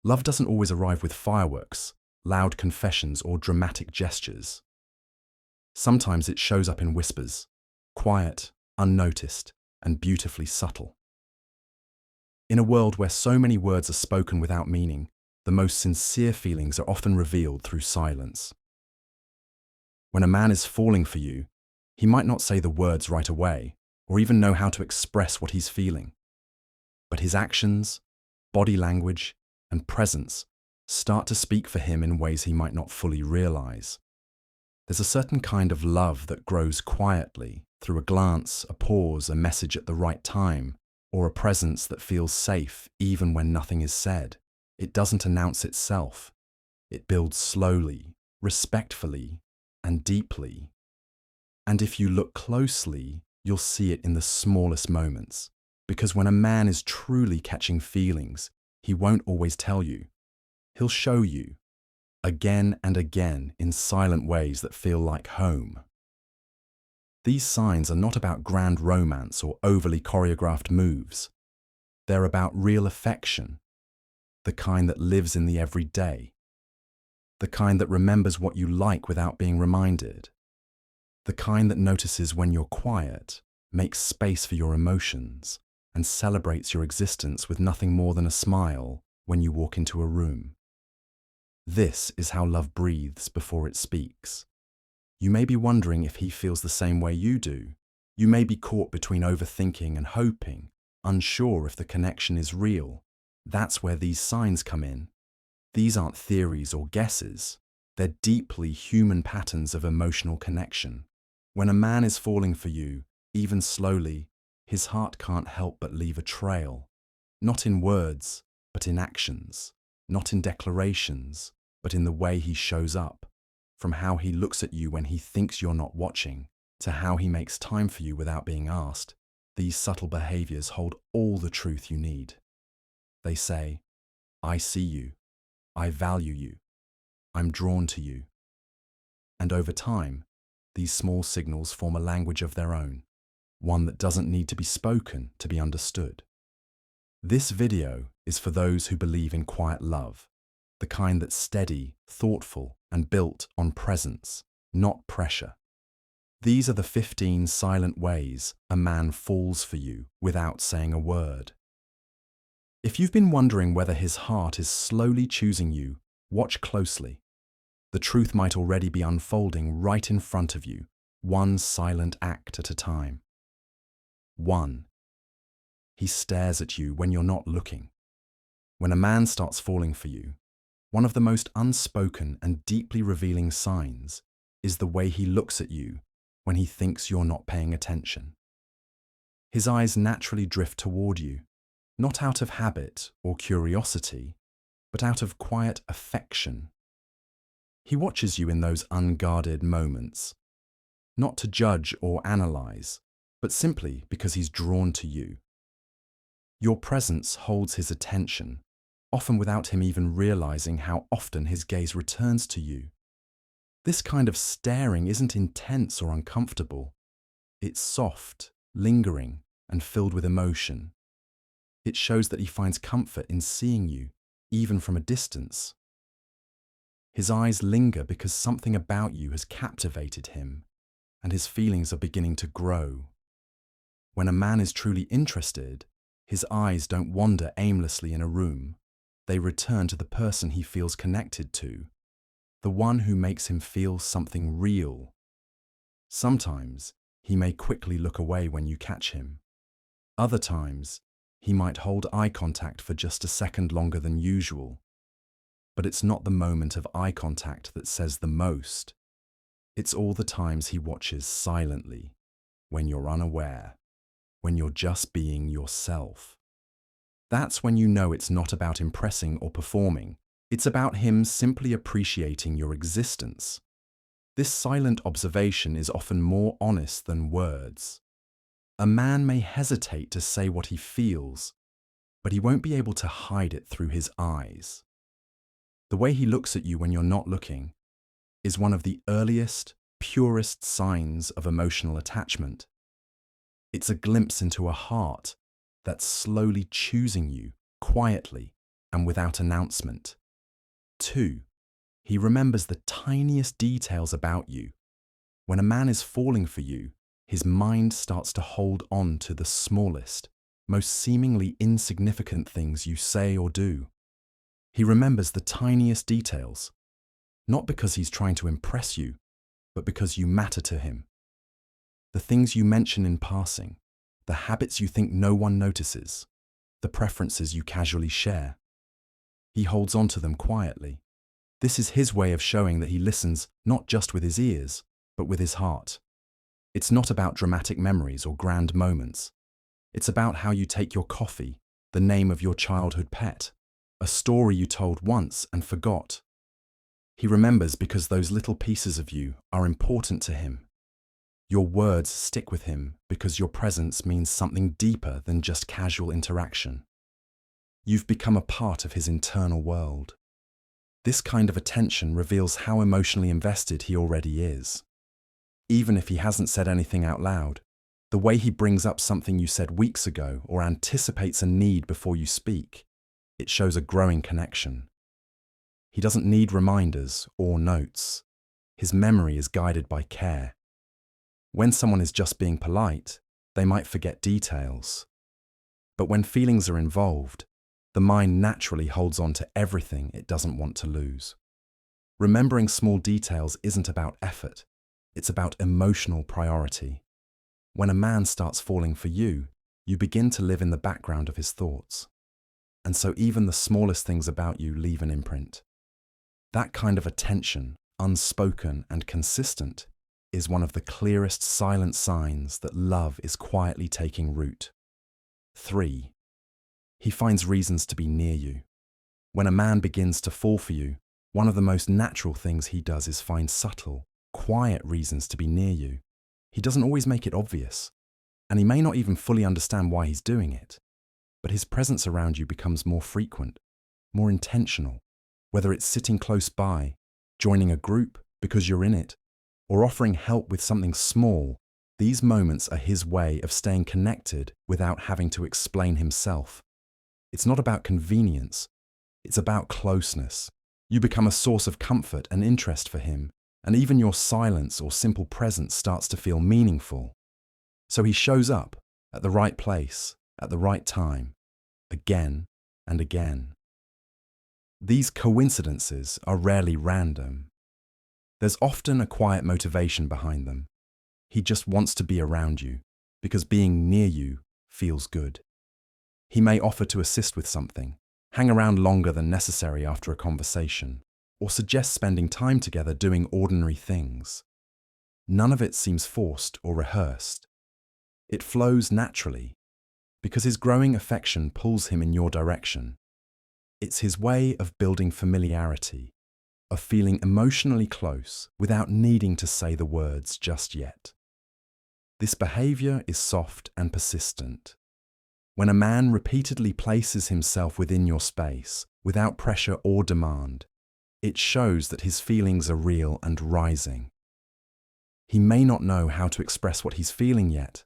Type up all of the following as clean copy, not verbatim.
Love doesn't always arrive with fireworks, loud confessions, or dramatic gestures. Sometimes it shows up in whispers, quiet, unnoticed, and beautifully subtle. In a world where so many words are spoken without meaning, the most sincere feelings are often revealed through silence. When a man is falling for you, he might not say the words right away, or even know how to express what he's feeling. But his actions, body language, and presence start to speak for him in ways he might not fully realize. There's a certain kind of love that grows quietly, through a glance, a pause, a message at the right time, or a presence that feels safe even when nothing is said. It doesn't announce itself. It builds slowly, respectfully, and deeply. And if you look closely, you'll see it in the smallest moments. Because when a man is truly catching feelings, he won't always tell you. He'll show you, again and again, in silent ways that feel like home. These signs are not about grand romance or overly choreographed moves. They're about real affection, the kind that lives in the everyday, the kind that remembers what you like without being reminded, the kind that notices when you're quiet, makes space for your emotions, and celebrates your existence with nothing more than a smile when you walk into a room. This is how love breathes before it speaks. You may be wondering if he feels the same way you do. You may be caught between overthinking and hoping, unsure if the connection is real. That's where these signs come in. These aren't theories or guesses. They're deeply human patterns of emotional connection. When a man is falling for you, even slowly, his heart can't help but leave a trail. Not in words, but in actions. Not in declarations, but in the way he shows up. From how he looks at you when he thinks you're not watching, to how he makes time for you without being asked, these subtle behaviors hold all the truth you need. They say, I see you, I value you, I'm drawn to you. And over time, these small signals form a language of their own, one that doesn't need to be spoken to be understood. This video is for those who believe in quiet love, the kind that's steady, thoughtful, and built on presence, not pressure. These are the 15 silent ways a man falls for you without saying a word. If you've been wondering whether his heart is slowly choosing you, watch closely. The truth might already be unfolding right in front of you, one silent act at a time. 1. He stares at you when you're not looking. When a man starts falling for you, one of the most unspoken and deeply revealing signs is the way he looks at you when he thinks you're not paying attention. His eyes naturally drift toward you, not out of habit or curiosity, but out of quiet affection. He watches you in those unguarded moments, not to judge or analyze, but simply because he's drawn to you. Your presence holds his attention, often without him even realizing how often his gaze returns to you. This kind of staring isn't intense or uncomfortable. It's soft, lingering, and filled with emotion. It shows that he finds comfort in seeing you, even from a distance. His eyes linger because something about you has captivated him, and his feelings are beginning to grow. When a man is truly interested, his eyes don't wander aimlessly in a room. They return to the person he feels connected to, the one who makes him feel something real. Sometimes, he may quickly look away when you catch him. Other times, he might hold eye contact for just a second longer than usual. But it's not the moment of eye contact that says the most. It's all the times he watches silently, when you're unaware, when you're just being yourself. That's when you know it's not about impressing or performing. It's about him simply appreciating your existence. This silent observation is often more honest than words. A man may hesitate to say what he feels, but he won't be able to hide it through his eyes. The way he looks at you when you're not looking is one of the earliest, purest signs of emotional attachment. It's a glimpse into a heart that's slowly choosing you, quietly, and without announcement. 2. He remembers the tiniest details about you. When a man is falling for you, his mind starts to hold on to the smallest, most seemingly insignificant things you say or do. He remembers the tiniest details, not because he's trying to impress you, but because you matter to him. The things you mention in passing, the habits you think no one notices, the preferences you casually share. He holds on to them quietly. This is his way of showing that he listens not just with his ears, but with his heart. It's not about dramatic memories or grand moments. It's about how you take your coffee, the name of your childhood pet, a story you told once and forgot. He remembers because those little pieces of you are important to him. Your words stick with him because your presence means something deeper than just casual interaction. You've become a part of his internal world. This kind of attention reveals how emotionally invested he already is. Even if he hasn't said anything out loud, the way he brings up something you said weeks ago or anticipates a need before you speak, it shows a growing connection. He doesn't need reminders or notes. His memory is guided by care. When someone is just being polite, they might forget details. But when feelings are involved, the mind naturally holds on to everything it doesn't want to lose. Remembering small details isn't about effort, it's about emotional priority. When a man starts falling for you, you begin to live in the background of his thoughts. And so even the smallest things about you leave an imprint. That kind of attention, unspoken and consistent, is one of the clearest silent signs that love is quietly taking root. 3. He finds reasons to be near you. When a man begins to fall for you, one of the most natural things he does is find subtle, quiet reasons to be near you. He doesn't always make it obvious, and he may not even fully understand why he's doing it, but his presence around you becomes more frequent, more intentional, whether it's sitting close by, joining a group because you're in it, or offering help with something small. These moments are his way of staying connected without having to explain himself. It's not about convenience, it's about closeness. You become a source of comfort and interest for him, and even your silence or simple presence starts to feel meaningful. So he shows up at the right place, at the right time, again and again. These coincidences are rarely random. There's often a quiet motivation behind them. He just wants to be around you, because being near you feels good. He may offer to assist with something, hang around longer than necessary after a conversation, or suggest spending time together doing ordinary things. None of it seems forced or rehearsed. It flows naturally, because his growing affection pulls him in your direction. It's his way of building familiarity, of feeling emotionally close without needing to say the words just yet. This behavior is soft and persistent. When a man repeatedly places himself within your space, without pressure or demand, it shows that his feelings are real and rising. He may not know how to express what he's feeling yet,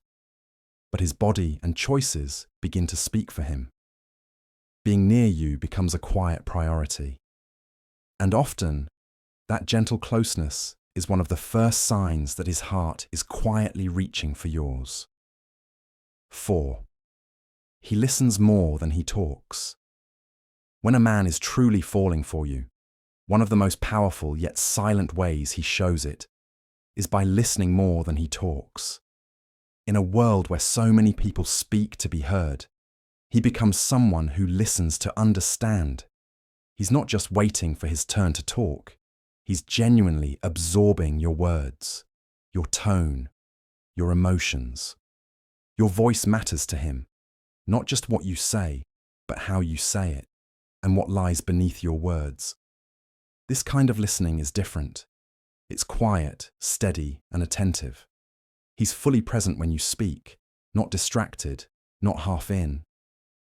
but his body and choices begin to speak for him. Being near you becomes a quiet priority. And often, that gentle closeness is one of the first signs that his heart is quietly reaching for yours. 4. He listens more than he talks. When a man is truly falling for you, one of the most powerful yet silent ways he shows it is by listening more than he talks. In a world where so many people speak to be heard, he becomes someone who listens to understand. He's not just waiting for his turn to talk. He's genuinely absorbing your words, your tone, your emotions. Your voice matters to him, not just what you say, but how you say it, and what lies beneath your words. This kind of listening is different. It's quiet, steady, and attentive. He's fully present when you speak, not distracted, not half in.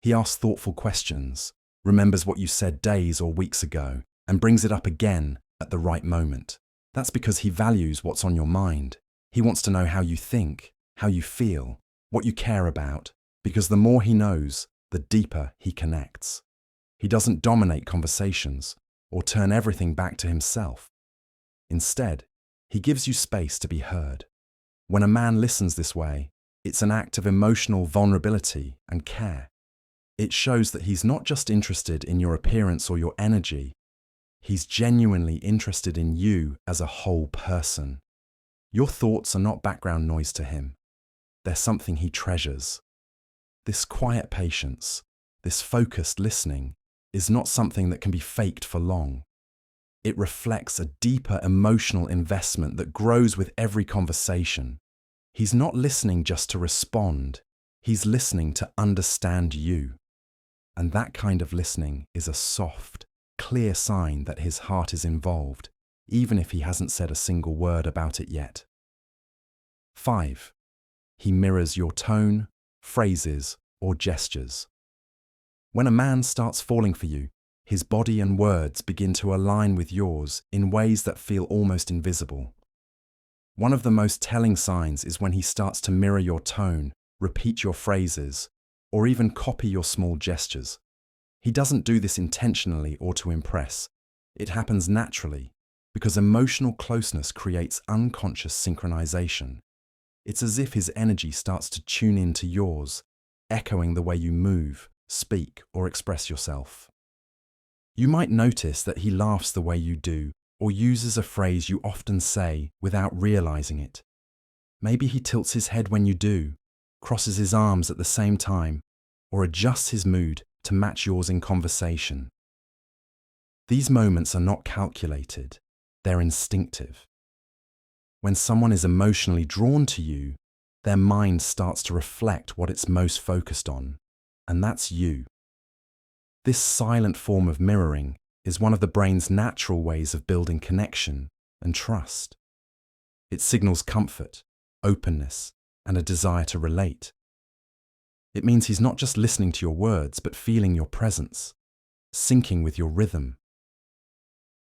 He asks thoughtful questions, remembers what you said days or weeks ago, and brings it up again at the right moment. That's because he values what's on your mind. He wants to know how you think, how you feel, what you care about, because the more he knows, the deeper he connects. He doesn't dominate conversations or turn everything back to himself. Instead, he gives you space to be heard. When a man listens this way, it's an act of emotional vulnerability and care. It shows that he's not just interested in your appearance or your energy, he's genuinely interested in you as a whole person. Your thoughts are not background noise to him. They're something he treasures. This quiet patience, this focused listening, is not something that can be faked for long. It reflects a deeper emotional investment that grows with every conversation. He's not listening just to respond. He's listening to understand you. And that kind of listening is a soft, clear sign that his heart is involved, even if he hasn't said a single word about it yet. 5. He mirrors your tone, phrases, or gestures. When a man starts falling for you, his body and words begin to align with yours in ways that feel almost invisible. One of the most telling signs is when he starts to mirror your tone, repeat your phrases, or even copy your small gestures. He doesn't do this intentionally or to impress. It happens naturally, because emotional closeness creates unconscious synchronization. It's as if his energy starts to tune in to yours, echoing the way you move, speak, or express yourself. You might notice that he laughs the way you do, or uses a phrase you often say without realizing it. Maybe he tilts his head when you do, crosses his arms at the same time, or adjusts his mood to match yours in conversation. These moments are not calculated, they're instinctive. When someone is emotionally drawn to you, their mind starts to reflect what it's most focused on, and that's you. This silent form of mirroring is one of the brain's natural ways of building connection and trust. It signals comfort, openness, and a desire to relate. It means he's not just listening to your words, but feeling your presence, syncing with your rhythm.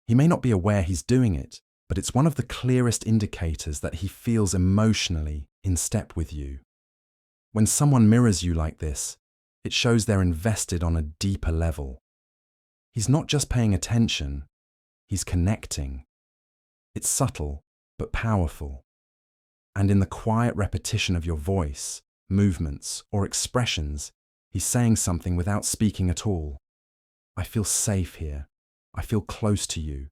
He may not be aware he's doing it, but it's one of the clearest indicators that he feels emotionally in step with you. When someone mirrors you like this, it shows they're invested on a deeper level. He's not just paying attention, he's connecting. It's subtle, but powerful. And in the quiet repetition of your voice, movements, or expressions, he's saying something without speaking at all. I feel safe here. I feel close to you.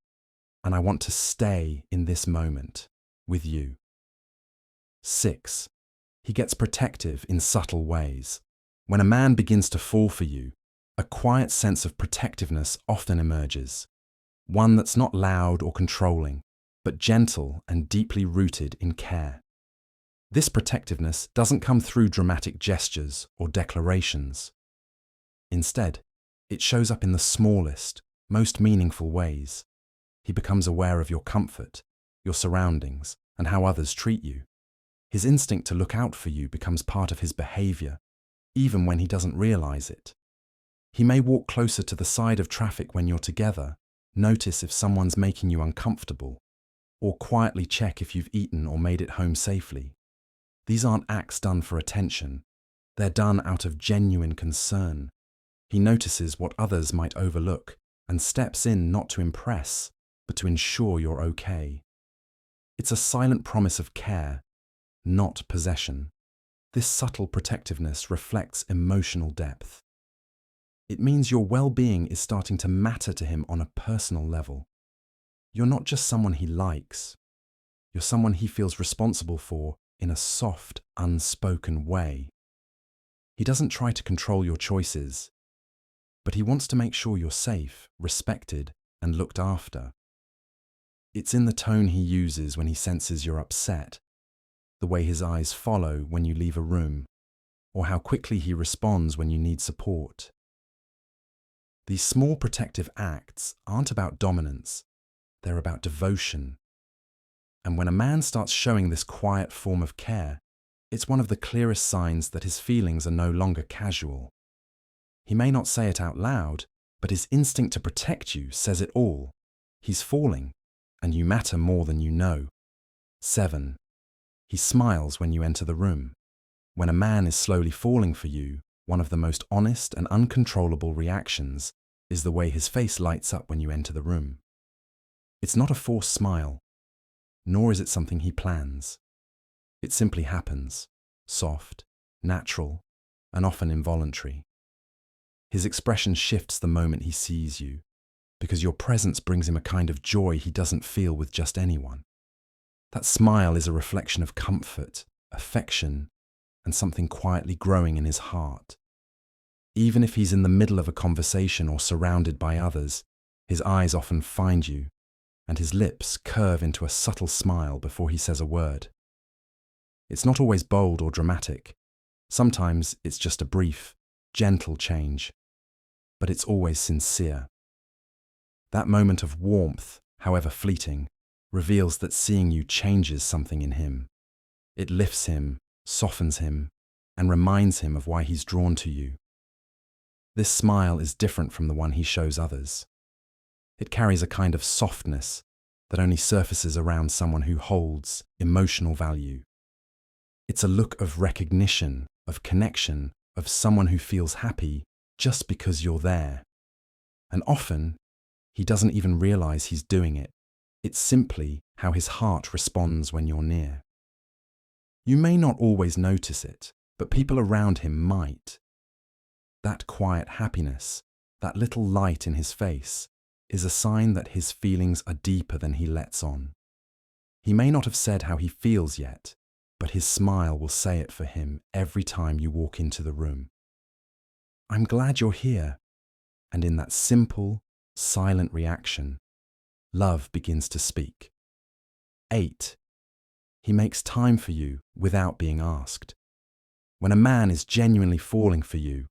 And I want to stay in this moment with you. 6. He gets protective in subtle ways. When a man begins to fall for you, a quiet sense of protectiveness often emerges. One that's not loud or controlling, but gentle and deeply rooted in care. This protectiveness doesn't come through dramatic gestures or declarations. Instead, it shows up in the smallest, most meaningful ways. He becomes aware of your comfort, your surroundings, and how others treat you. His instinct to look out for you becomes part of his behavior, even when he doesn't realize it. He may walk closer to the side of traffic when you're together, notice if someone's making you uncomfortable, or quietly check if you've eaten or made it home safely. These aren't acts done for attention. They're done out of genuine concern. He notices what others might overlook and steps in not to impress, but to ensure you're okay. It's a silent promise of care, not possession. This subtle protectiveness reflects emotional depth. It means your well-being is starting to matter to him on a personal level. You're not just someone he likes. You're someone he feels responsible for in a soft, unspoken way. He doesn't try to control your choices, but he wants to make sure you're safe, respected, and looked after. It's in the tone he uses when he senses you're upset, the way his eyes follow when you leave a room, or how quickly he responds when you need support. These small protective acts aren't about dominance, they're about devotion. And when a man starts showing this quiet form of care, it's one of the clearest signs that his feelings are no longer casual. He may not say it out loud, but his instinct to protect you says it all. He's falling, and you matter more than you know. 7. He smiles when you enter the room. When a man is slowly falling for you, one of the most honest and uncontrollable reactions is the way his face lights up when you enter the room. It's not a forced smile, nor is it something he plans. It simply happens, soft, natural, and often involuntary. His expression shifts the moment he sees you, because your presence brings him a kind of joy he doesn't feel with just anyone. That smile is a reflection of comfort, affection, and something quietly growing in his heart. Even if he's in the middle of a conversation or surrounded by others, his eyes often find you, and his lips curve into a subtle smile before he says a word. It's not always bold or dramatic. Sometimes it's just a brief, gentle change, but it's always sincere. That moment of warmth, however fleeting, reveals that seeing you changes something in him. It lifts him, softens him, and reminds him of why he's drawn to you. This smile is different from the one he shows others. It carries a kind of softness that only surfaces around someone who holds emotional value. It's a look of recognition, of connection, of someone who feels happy just because you're there. And often, he doesn't even realize he's doing it. It's simply how his heart responds when you're near. You may not always notice it, but people around him might. That quiet happiness, that little light in his face, is a sign that his feelings are deeper than he lets on. He may not have said how he feels yet, but his smile will say it for him every time you walk into the room. I'm glad you're here. And in that simple, silent reaction, love begins to speak. 8. He makes time for you without being asked. When a man is genuinely falling for you,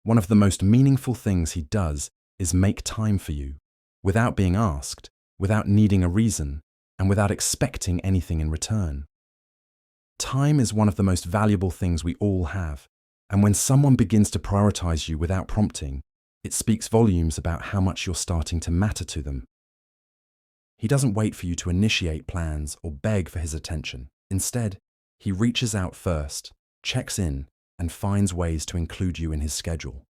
one of the most meaningful things he does is make time for you, without being asked, without needing a reason, and without expecting anything in return. Time is one of the most valuable things we all have, and when someone begins to prioritize you without prompting, it speaks volumes about how much you're starting to matter to them. He doesn't wait for you to initiate plans or beg for his attention. Instead, he reaches out first, checks in, and finds ways to include you in his schedule.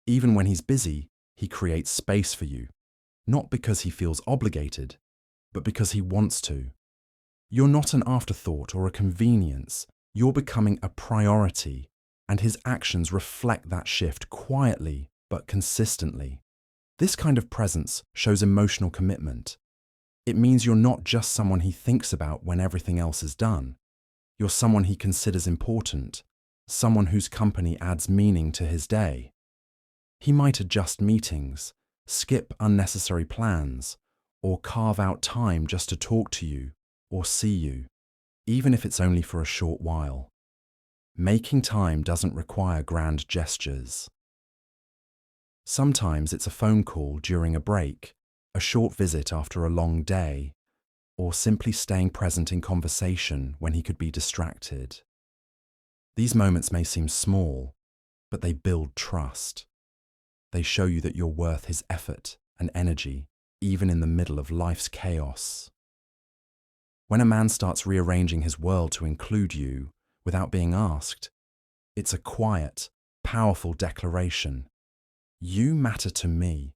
Even when he's busy, he creates space for you, not because he feels obligated, but because he wants to. You're not an afterthought or a convenience. You're becoming a priority, and his actions reflect that shift quietly but consistently. This kind of presence shows emotional commitment. It means you're not just someone he thinks about when everything else is done. You're someone he considers important, someone whose company adds meaning to his day. He might adjust meetings, skip unnecessary plans, or carve out time just to talk to you or see you, even if it's only for a short while. Making time doesn't require grand gestures. Sometimes it's a phone call during a break, a short visit after a long day, or simply staying present in conversation when he could be distracted. These moments may seem small, but they build trust. They show you that you're worth his effort and energy, even in the middle of life's chaos. When a man starts rearranging his world to include you without being asked, it's a quiet, powerful declaration. You matter to me.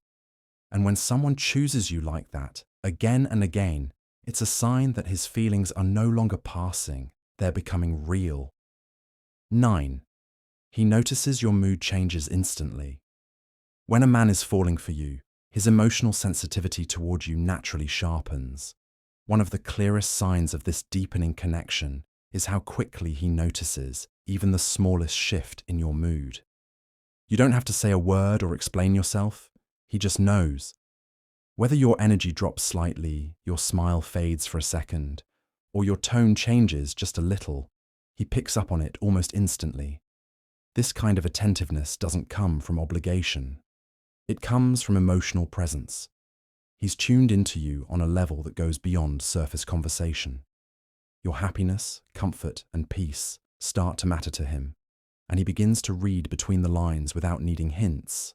And when someone chooses you like that, again and again, it's a sign that his feelings are no longer passing, they're becoming real. 9. He notices your mood changes instantly. When a man is falling for you, his emotional sensitivity toward you naturally sharpens. One of the clearest signs of this deepening connection is how quickly he notices even the smallest shift in your mood. You don't have to say a word or explain yourself. He just knows. Whether your energy drops slightly, your smile fades for a second, or your tone changes just a little, he picks up on it almost instantly. This kind of attentiveness doesn't come from obligation. It comes from emotional presence. He's tuned into you on a level that goes beyond surface conversation. Your happiness, comfort, and peace start to matter to him, and he begins to read between the lines without needing hints.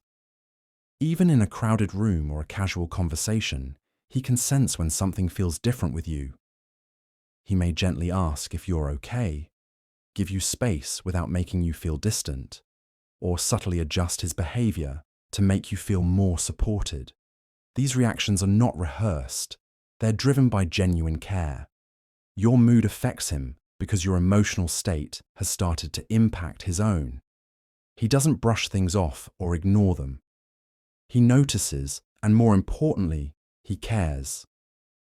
Even in a crowded room or a casual conversation, he can sense when something feels different with you. He may gently ask if you're okay, give you space without making you feel distant, or subtly adjust his behavior to make you feel more supported. These reactions are not rehearsed. They're driven by genuine care. Your mood affects him because your emotional state has started to impact his own. He doesn't brush things off or ignore them. He notices, and more importantly, he cares.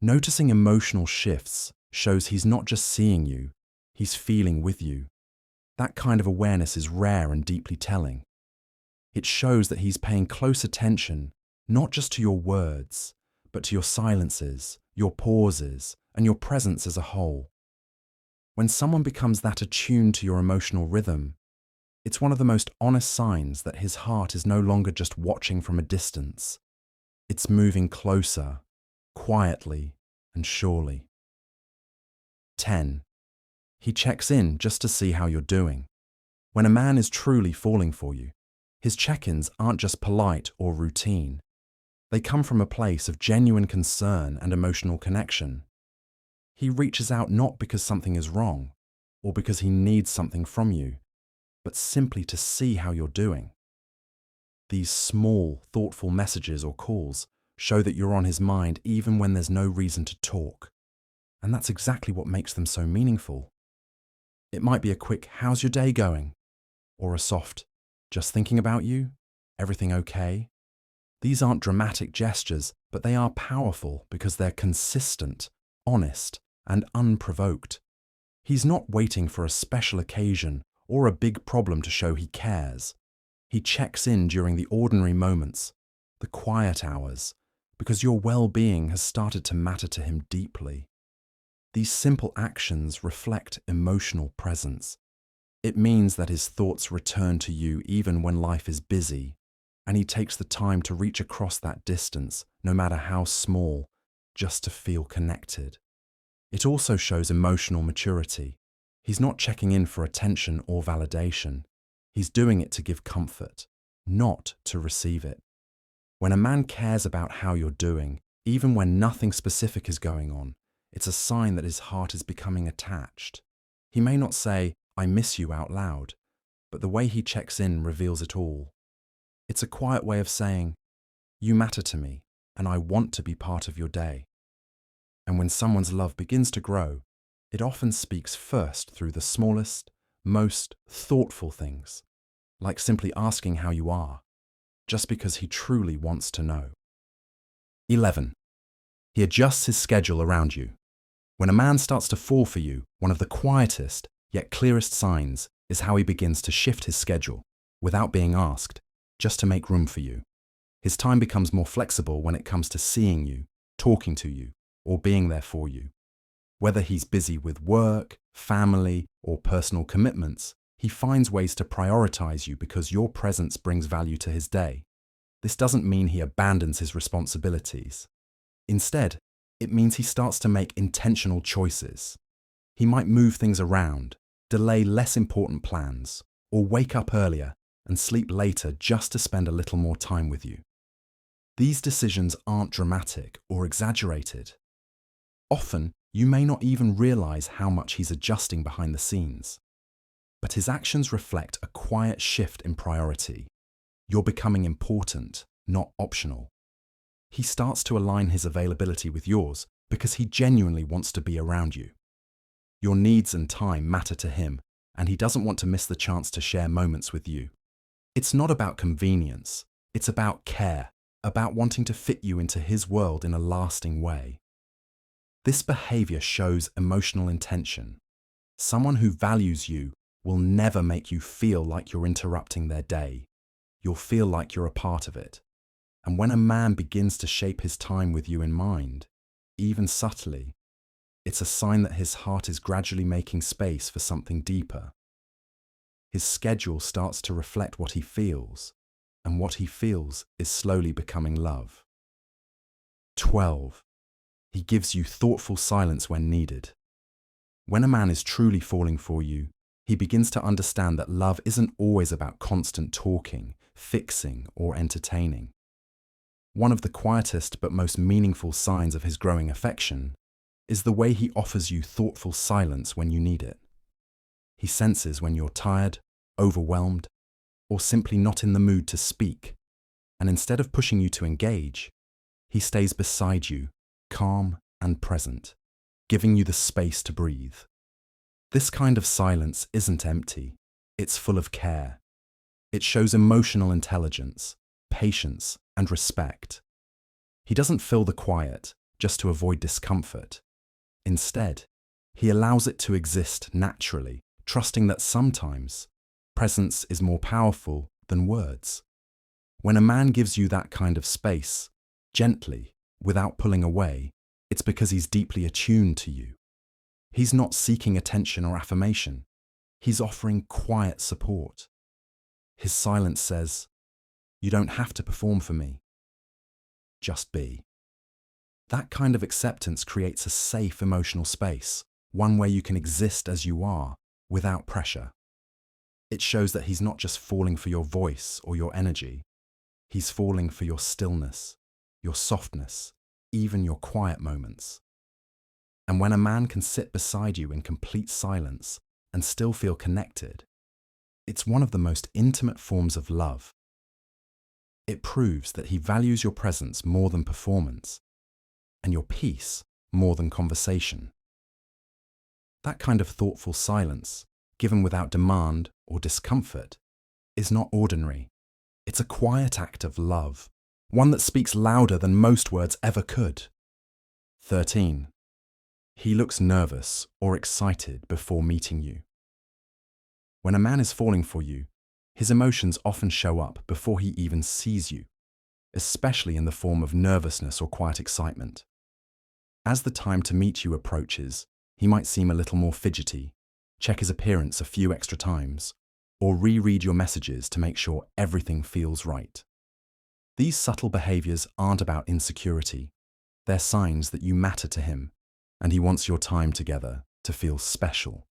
Noticing emotional shifts shows he's not just seeing you, he's feeling with you. That kind of awareness is rare and deeply telling. It shows that he's paying close attention, not just to your words, but to your silences, your pauses, and your presence as a whole. When someone becomes that attuned to your emotional rhythm, it's one of the most honest signs that his heart is no longer just watching from a distance. It's moving closer, quietly and surely. 10. He checks in just to see how you're doing. When a man is truly falling for you, his check-ins aren't just polite or routine. They come from a place of genuine concern and emotional connection. He reaches out not because something is wrong, or because he needs something from you, but simply to see how you're doing. These small, thoughtful messages or calls show that you're on his mind even when there's no reason to talk. And that's exactly what makes them so meaningful. It might be a quick, "How's your day going?" or a soft, "Just thinking about you? Everything okay?" These aren't dramatic gestures, but they are powerful because they're consistent, honest, and unprovoked. He's not waiting for a special occasion or a big problem to show he cares. He checks in during the ordinary moments, the quiet hours, because your well-being has started to matter to him deeply. These simple actions reflect emotional presence. It means that his thoughts return to you even when life is busy, and he takes the time to reach across that distance, no matter how small, just to feel connected. It also shows emotional maturity. He's not checking in for attention or validation. He's doing it to give comfort, not to receive it. When a man cares about how you're doing, even when nothing specific is going on, it's a sign that his heart is becoming attached. He may not say, "I miss you" out loud, but the way he checks in reveals it all. It's a quiet way of saying, "You matter to me, and I want to be part of your day." And when someone's love begins to grow, it often speaks first through the smallest, most thoughtful things, like simply asking how you are, just because he truly wants to know. 11. He adjusts his schedule around you. When a man starts to fall for you, one of the quietest yet clearest signs is how he begins to shift his schedule, without being asked, just to make room for you. His time becomes more flexible when it comes to seeing you, talking to you, or being there for you. Whether he's busy with work, family, or personal commitments, he finds ways to prioritize you because your presence brings value to his day. This doesn't mean he abandons his responsibilities. Instead, it means he starts to make intentional choices. He might move things around, delay less important plans, or wake up earlier and sleep later just to spend a little more time with you. These decisions aren't dramatic or exaggerated. Often, you may not even realize how much he's adjusting behind the scenes. But his actions reflect a quiet shift in priority. You're becoming important, not optional. He starts to align his availability with yours because he genuinely wants to be around you. Your needs and time matter to him, and he doesn't want to miss the chance to share moments with you. It's not about convenience, it's about care, about wanting to fit you into his world in a lasting way. This behavior shows emotional intention. Someone who values you will never make you feel like you're interrupting their day. You'll feel like you're a part of it. And when a man begins to shape his time with you in mind, even subtly, it's a sign that his heart is gradually making space for something deeper. His schedule starts to reflect what he feels, and what he feels is slowly becoming love. 12. He gives you thoughtful silence when needed. When a man is truly falling for you, he begins to understand that love isn't always about constant talking, fixing, or entertaining. One of the quietest but most meaningful signs of his growing affection is the way he offers you thoughtful silence when you need it. He senses when you're tired, overwhelmed, or simply not in the mood to speak. And instead of pushing you to engage, he stays beside you, calm and present, giving you the space to breathe. This kind of silence isn't empty, it's full of care. It shows emotional intelligence, patience, and respect. He doesn't fill the quiet just to avoid discomfort. Instead, he allows it to exist naturally, trusting that sometimes presence is more powerful than words. When a man gives you that kind of space, gently, without pulling away, it's because he's deeply attuned to you. He's not seeking attention or affirmation. He's offering quiet support. His silence says, "You don't have to perform for me. Just be." That kind of acceptance creates a safe emotional space, one where you can exist as you are, without pressure. It shows that he's not just falling for your voice or your energy. He's falling for your stillness, your softness, even your quiet moments. And when a man can sit beside you in complete silence and still feel connected, it's one of the most intimate forms of love. It proves that he values your presence more than performance, and your peace more than conversation. That kind of thoughtful silence, given without demand or discomfort, is not ordinary. It's a quiet act of love, one that speaks louder than most words ever could. 13. He looks nervous or excited before meeting you. When a man is falling for you, his emotions often show up before he even sees you, especially in the form of nervousness or quiet excitement. As the time to meet you approaches, he might seem a little more fidgety, check his appearance a few extra times, or reread your messages to make sure everything feels right. These subtle behaviors aren't about insecurity. They're signs that you matter to him, and he wants your time together to feel special.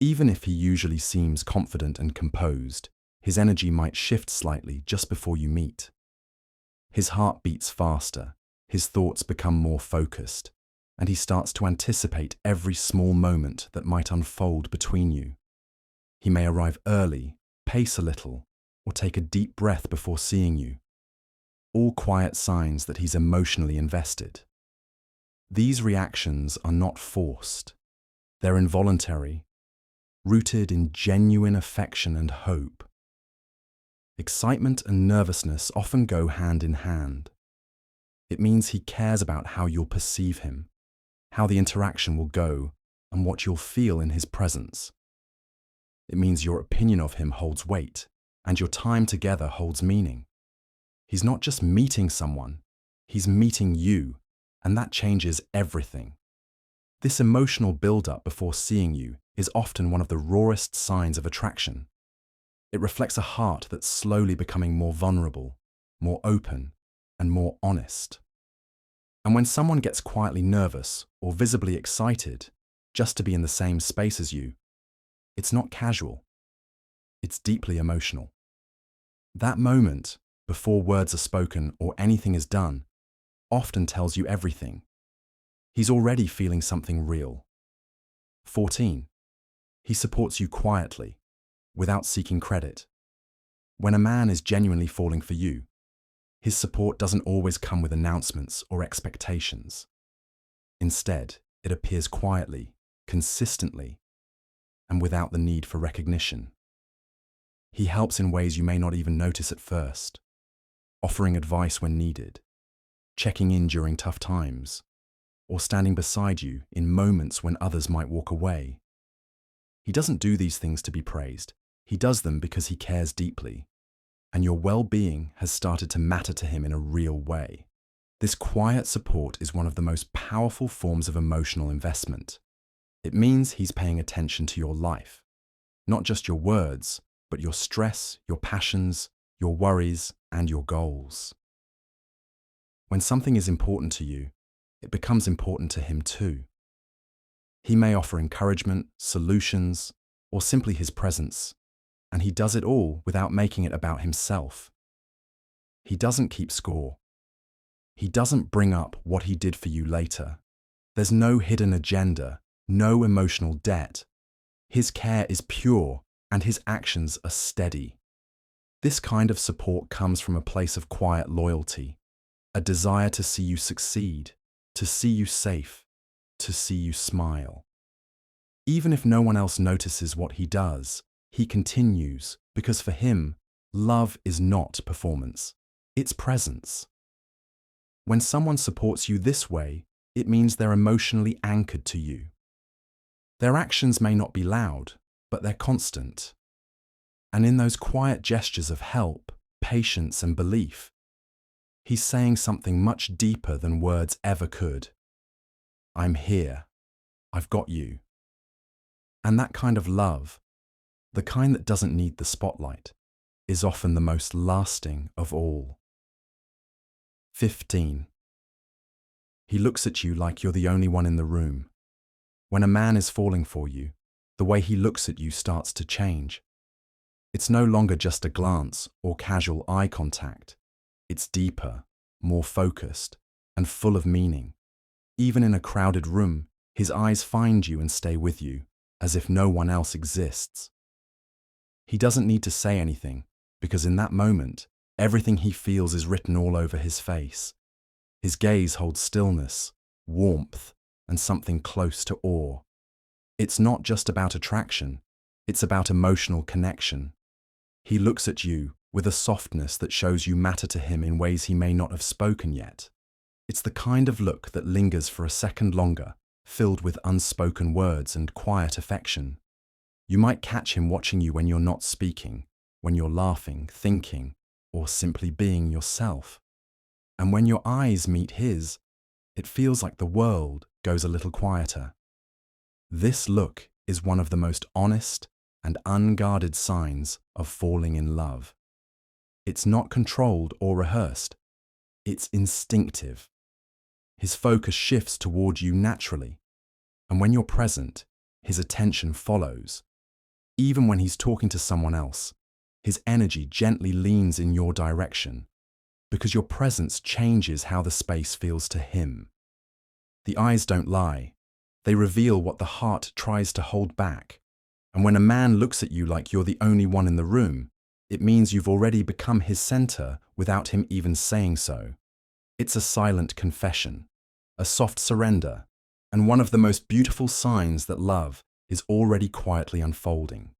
Even if he usually seems confident and composed, his energy might shift slightly just before you meet. His heart beats faster, his thoughts become more focused, and he starts to anticipate every small moment that might unfold between you. He may arrive early, pace a little, or take a deep breath before seeing you. All quiet signs that he's emotionally invested. These reactions are not forced. They're involuntary, rooted in genuine affection and hope. Excitement and nervousness often go hand in hand. It means he cares about how you'll perceive him, how the interaction will go, and what you'll feel in his presence. It means your opinion of him holds weight, and your time together holds meaning. He's not just meeting someone, he's meeting you, and that changes everything. This emotional build-up before seeing you is often one of the rawest signs of attraction. It reflects a heart that's slowly becoming more vulnerable, more open, and more honest. And when someone gets quietly nervous or visibly excited just to be in the same space as you, it's not casual. It's deeply emotional. That moment, before words are spoken or anything is done, often tells you everything. He's already feeling something real. 14. He supports you quietly, without seeking credit. When a man is genuinely falling for you, his support doesn't always come with announcements or expectations. Instead, it appears quietly, consistently, and without the need for recognition. He helps in ways you may not even notice at first, offering advice when needed, checking in during tough times, or standing beside you in moments when others might walk away. He doesn't do these things to be praised. He does them because he cares deeply, and your well-being has started to matter to him in a real way. This quiet support is one of the most powerful forms of emotional investment. It means he's paying attention to your life, not just your words, but your stress, your passions, your worries, and your goals. When something is important to you, it becomes important to him too. He may offer encouragement, solutions, or simply his presence, and he does it all without making it about himself. He doesn't keep score. He doesn't bring up what he did for you later. There's no hidden agenda, no emotional debt. His care is pure, and his actions are steady. This kind of support comes from a place of quiet loyalty, a desire to see you succeed, to see you safe, to see you smile. Even if no one else notices what he does, he continues because for him, love is not performance, it's presence. When someone supports you this way, it means they're emotionally anchored to you. Their actions may not be loud, but they're constant. And in those quiet gestures of help, patience, and belief, he's saying something much deeper than words ever could. I'm here. I've got you. And that kind of love, the kind that doesn't need the spotlight, is often the most lasting of all. 15. He looks at you like you're the only one in the room. When a man is falling for you, the way he looks at you starts to change. It's no longer just a glance or casual eye contact. It's deeper, more focused, and full of meaning. Even in a crowded room, his eyes find you and stay with you, as if no one else exists. He doesn't need to say anything, because in that moment, everything he feels is written all over his face. His gaze holds stillness, warmth, and something close to awe. It's not just about attraction, it's about emotional connection. He looks at you with a softness that shows you matter to him in ways he may not have spoken yet. It's the kind of look that lingers for a second longer, filled with unspoken words and quiet affection. You might catch him watching you when you're not speaking, when you're laughing, thinking, or simply being yourself. And when your eyes meet his, it feels like the world goes a little quieter. This look is one of the most honest and unguarded signs of falling in love. It's not controlled or rehearsed. It's instinctive. His focus shifts toward you naturally, and when you're present, his attention follows. Even when he's talking to someone else, his energy gently leans in your direction, because your presence changes how the space feels to him. The eyes don't lie. They reveal what the heart tries to hold back. And when a man looks at you like you're the only one in the room, it means you've already become his center without him even saying so. It's a silent confession, a soft surrender, and one of the most beautiful signs that love is already quietly unfolding.